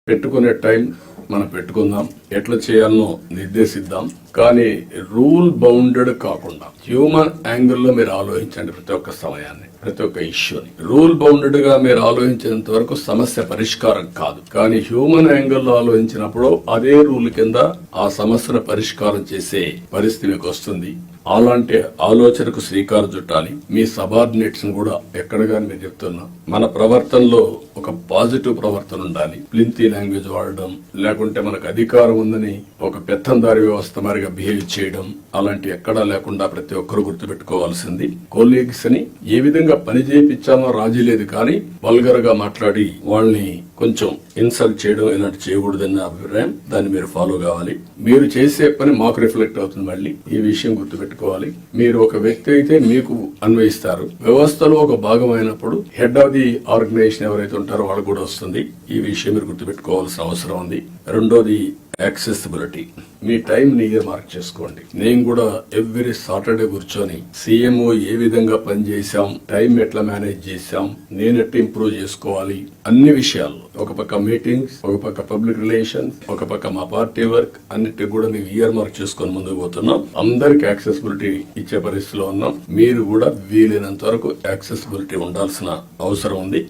పెట్టుకునే టైం మనం పెట్టుకుందాం, ఎట్లా చేయాలనో నిర్దేశిద్దాం. కానీ రూల్ బౌండెడ్ కాకుండా హ్యూమన్ యాంగిల్ లో మీరు ఆలోచించండి. ప్రతి ఒక్క సమయాన్ని, ప్రతి ఒక్క ఇష్యూని రూల్ బౌండెడ్ గా మీరు ఆలోచించేంత వరకు సమస్య పరిష్కారం కాదు. కానీ హ్యూమన్ యాంగిల్ లో ఆలోచించినప్పుడు అదే రూల్ కింద ఆ సమస్యను పరిష్కారం చేసే పరిస్థితి మీకు వస్తుంది. అలాంటి ఆలోచనకు శ్రీకారం చుట్టాలి. మీ సబార్డినేట్స్ కూడా ఎక్కడ గాని మీరు చెప్తున్నా, మన ప్రవర్తనలో ఒక పాజిటివ్ ప్రవర్తన ఉండాలి. ప్లింతీ లాంగ్వేజ్ వాడడం, లేకుంటే మనకు అధికారం ఉందని ఒక పెత్తందారి వ్యవస్థ మరిగా బిహేవ్ చేయడం, అలాంటి ఎక్కడా లేకుండా ప్రతి ఒక్కరు గుర్తుపెట్టుకోవాల్సింది. కొలీగ్స్ ని ఏ విధంగా పని చేయించామో రాజీ లేదు, కానీ వల్గర్ గా మాట్లాడి వాళ్ళని కొంచెం ఇన్సల్ట్ చేయడం ఇలాంటి చేయకూడదన్న అభిప్రాయం. దాన్ని మీరు ఫాలో కావాలి. మీరు చేసే పని మాకు రిఫ్లెక్ట్ అవుతుంది. మళ్ళీ ఈ విషయం గుర్తుపెట్టుకోవాలి. మీరు ఒక వ్యక్తి అయితే మీకు అన్వయిస్తారు. వ్యవస్థలో ఒక భాగం అయినప్పుడు హెడ్ ఆఫ్ ది ఆర్గనైజేషన్ ఎవరైతే ఉంటారో వాళ్ళకు కూడా వస్తుంది. ఈ విషయం మీరు గుర్తుపెట్టుకోవాల్సిన అవసరం ఉంది. రెండోది యాక్సెసిబిలిటీ. మీ టైం ని మార్క్ చేసుకోండి. నేను కూడా ఎవ్రీ సాటర్డే కూర్చొని సీఎంఓ ఏ విధంగా పనిచేశాం, టైం ఎట్లా మేనేజ్ చేశాం, నేను ఎట్లా ఇంప్రూవ్ చేసుకోవాలి, అన్ని విషయాలు, ఒక పక్క మీటింగ్స్, ఒక పక్క పబ్లిక్ రిలేషన్స్, ఒక పక్క మా పార్టీ వర్క్, అన్నిటికి కూడా మేము ఇయర్ మార్క్ చేసుకొని ముందుకు పోతున్నాం. అందరికి యాక్సెసిబిలిటీ ఇచ్చే పరిస్థితిలో ఉన్నాం. మీరు కూడా వీలైనంత వరకు యాక్సెసిబిలిటీ ఉండాల్సిన అవసరం ఉంది.